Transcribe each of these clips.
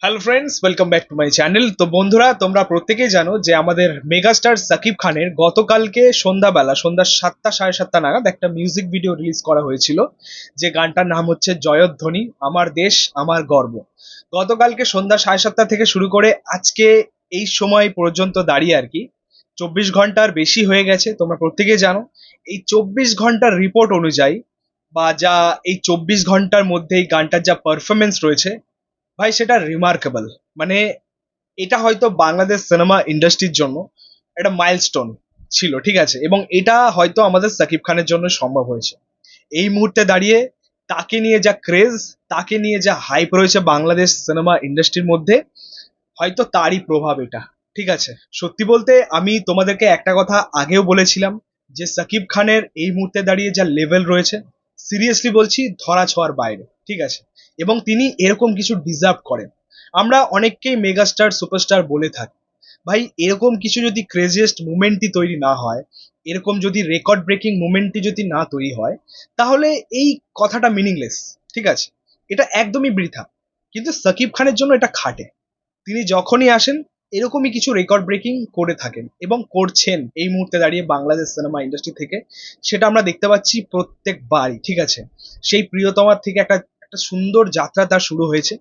Hello friends, welcome back to my channel. তো বন্ধুরা, তোমরা প্রত্যেকেই জানো যে আমাদের মেগাস্টার সাকিব খানের গতকালকে সন্ধ্যাবেলা সন্ধ্যা 7টা 7:30 নাগাদ একটা মিউজিক ভিডিও রিলিজ করা হয়েছিল, যে গানটার নাম হচ্ছে জয়ধ্বনি, আমার দেশ আমার গর্ব। গতকালকে সন্ধ্যা 7:30 থেকে শুরু করে আজকে এই সময় পর্যন্ত দাঁড়িয়ে আর কি 24 ঘন্টার বেশি হয়ে গেছে। তোমরা প্রত্যেকেই জানো এই 24 ঘন্টার রিপোর্ট অনুযায়ী বা যা এই 24 ঘন্টার মধ্যে এই গানটার যা পারফরমেন্স রয়েছে, ভাই সেটা রিমার্কেবল। মানে এটা হয়তো বাংলাদেশ সিনেমা ইন্ডাস্ট্রির জন্য একটা মাইলস্টোন ছিল, ঠিক আছে, এবং এটা হয়তো আমাদের সাকিব খানের জন্য সম্ভব হয়েছে। এই মুহূর্তে দাঁড়িয়ে তাকে নিয়ে যা ক্রেজ, তাকে নিয়ে যা হাইপ রয়েছে বাংলাদেশ সিনেমা ইন্ডাস্ট্রির মধ্যে, হয়তো তারই প্রভাব এটা। ঠিক আছে, সত্যি বলতে আমি তোমাদেরকে একটা কথা আগেও বলেছিলাম যে সাকিব খানের এই মুহূর্তে দাঁড়িয়ে যা লেভেল রয়েছে, সিরিয়াসলি বলছি, ধরা ছোঁয়ার বাইরে। ঠিক আছে, এবং তিনি এরকম কিছু ডিজার্ভ করেন। আমরা অনেককেই মেগাস্টার সুপারস্টার বলে থাকি, ভাই এরকম কিছু যদি ক্রেজিয়েস্ট মুমেন্টই তৈরি না হয়, এরকম যদি রেকর্ড ব্রেকিং মুমেন্টই যদি না তৈরি হয়, তাহলে এই কথাটা মিনিংলেস। ঠিক আছে, এটা একদমই বৃথা। কিন্তু সাকিব খানের জন্য এটা খাটে। তিনি যখনই আসেন এরকমই কিছু রেকর্ড ব্রেকিং করে থাকেন এবং করছেন এই মুহূর্তে দাঁড়িয়ে বাংলাদেশ সিনেমা ইন্ডাস্ট্রি থেকে। সেটা আমরা দেখতে পাচ্ছি প্রত্যেকবারই। ঠিক আছে, সেই প্রিয়তমার থেকে একটা একটা সুন্দর যাত্রা তার শুরু হয়েছে,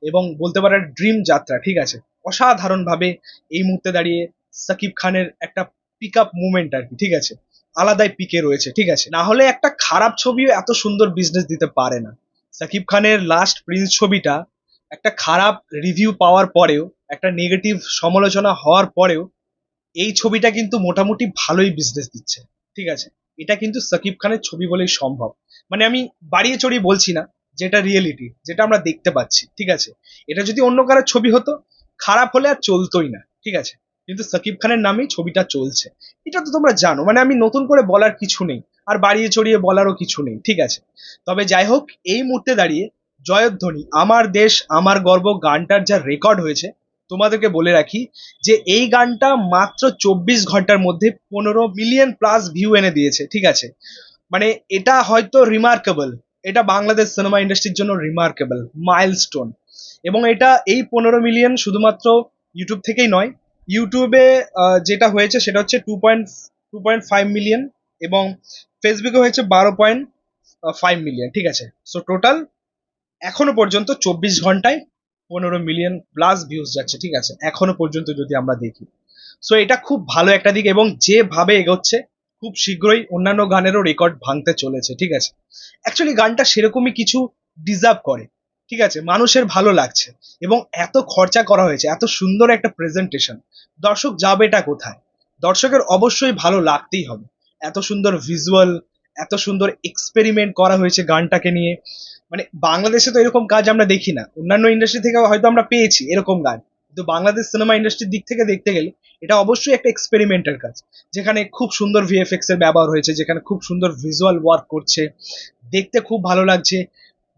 এবং বলতে পারে ড্রিম যাত্রা। ঠিক আছে, অসাধারণভাবে এই মুহূর্তে দাঁড়িয়ে সাকিব খানের একটা পিক আপ মুভমেন্ট আর কি, ঠিক আছে, আলাদাই পিকে রয়েছে। ঠিক আছে, না হলে একটা খারাপ ছবিও এত সুন্দর বিজনেস দিতে পারে না। সাকিব খানের লাস্ট প্রিন্স ছবিটা একটা খারাপ রিভিউ পাওয়ার পরেও, একটা নেগেটিভ সমালোচনা হওয়ার পরেও, এই ছবিটা কিন্তু মোটামুটি ভালোই বিজনেস দিচ্ছে। ঠিক আছে, এটা কিন্তু সাকিব খানের ছবি বলেই সম্ভব। মানে আমি বাড়িয়ে চড়িয়ে বলছি না, যেটা রিয়েলিটি, যেটা আমরা দেখতে পাচ্ছি। ঠিক আছে, এটা যদি অন্য কারোর ছবি হতো, খারাপ হলে আর চলতোই না। ঠিক আছে, কিন্তু সাকিব খানের নামেই ছবিটা চলছে। এটা তো তোমরা জানো, মানে আমি নতুন করে বলার কিছু নেই, আর বাড়িয়ে চড়িয়ে বলারও কিছু নেই। ঠিক আছে, তবে যাই হোক, এই মুহূর্তে দাঁড়িয়ে জয়ধ্বনি আমার দেশ আমার গর্ব গানটার যা রেকর্ড হয়েছে, তোমাদেরকে বলে রাখি যে এই গানটা মাত্র 24 ঘন্টার মধ্যে 15 মিলিয়ন প্লাস ভিউ এনে দিয়েছে। ঠিক আছে, মানে এটা হয়তো রিমার্কেবল, এটা বাংলাদেশ সিনেমা ইন্ডাস্ট্রির জন্য রিমার্কেবল মাইলস্টোন। এবং এটা এই 15 মিলিয়ন শুধুমাত্র ইউটিউব থেকেই নয়, ইউটিউবে যেটা হয়েছে সেটা হচ্ছে 2.5 মিলিয়ন, এবং ফেসবুকে হয়েছে 12.5 মিলিয়ন। ঠিক আছে, সো টোটাল এখনো পর্যন্ত 24 ঘন্টায় 15 মিলিয়ন প্লাস ভিউজ যাচ্ছে। ঠিক আছে, এখনো পর্যন্ত যদি আমরা দেখি, সো এটা খুব ভালো একটা দিক, এবং যেভাবে এগোচ্ছে খুব শীঘ্রই অন্যান্য গানেরও রেকর্ড ভাঙতে চলেছে। ঠিক আছে, অ্যাকচুয়ালি গানটা সেরকমই কিছু ডিজার্ভ করে। ঠিক আছে, মানুষের ভালো লাগছে, এবং এত খরচা করা হয়েছে, এত সুন্দর একটা প্রেজেন্টেশন, দর্শক যাবে এটা কোথায়? দর্শকের অবশ্যই ভালো লাগতেই হবে। এত সুন্দর ভিজুয়াল, এত সুন্দর এক্সপেরিমেন্ট করা হয়েছে গানটাকে নিয়ে। মানে বাংলাদেশে তো এরকম কাজ আমরা দেখি না, অন্যান্য ইন্ডাস্ট্রি থেকে হয়তো আমরা পেয়েছি এরকম গান, কিন্তু বাংলাদেশ সিনেমা ইন্ডাস্ট্রির দিক থেকে দেখতে গেলে এটা অবশ্যই একটা এক্সপেরিমেন্টের কাজ, যেখানে খুব সুন্দর ভিএফএক্স এর ব্যবহার হয়েছে, যেখানে খুব সুন্দর ভিজুয়াল ওয়ার্ক করছে, দেখতে খুব ভালো লাগছে,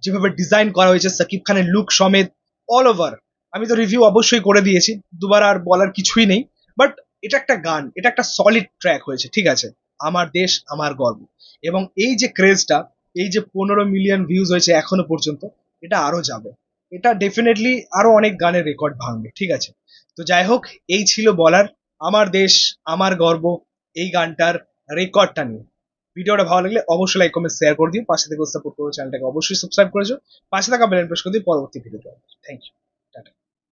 যেভাবে ডিজাইন করা হয়েছে সাকিব খানের লুক সমেত, অল ওভার। আমি তো রিভিউ অবশ্যই করে দিয়েছি, দুবার আর বলার কিছুই নেই। বাট এটা একটা গান, এটা একটা সলিড ট্র্যাক হয়েছে। ঠিক আছে, আমার দেশ আমার গর্ব, এবং এই যে ক্রেজটা, এই যে 15 মিলিয়ন ভিউজ হয়েছে এখনো পর্যন্ত, এটা আরো যাবে। এটা ডেফিনেটলি আরো অনেক গানের রেকর্ড ভাঙবে। ঠিক আছে, তো যাই হোক, এই ছিল বলার আমার দেশ আমার গর্ব এই গানটার রেকর্ডটা নিয়ে। ভিডিওটা ভালো লাগলে অবশ্যই লাইক কমেন্ট শেয়ার করে দিও, পাশে থেকে সাপোর্ট করো, চ্যানেলটাকে অবশ্যই সাবস্ক্রাইব করেছো, পাশে থাকা বেল আইকন প্রেস করে দিও পরবর্তী ভিডিও। Thank you.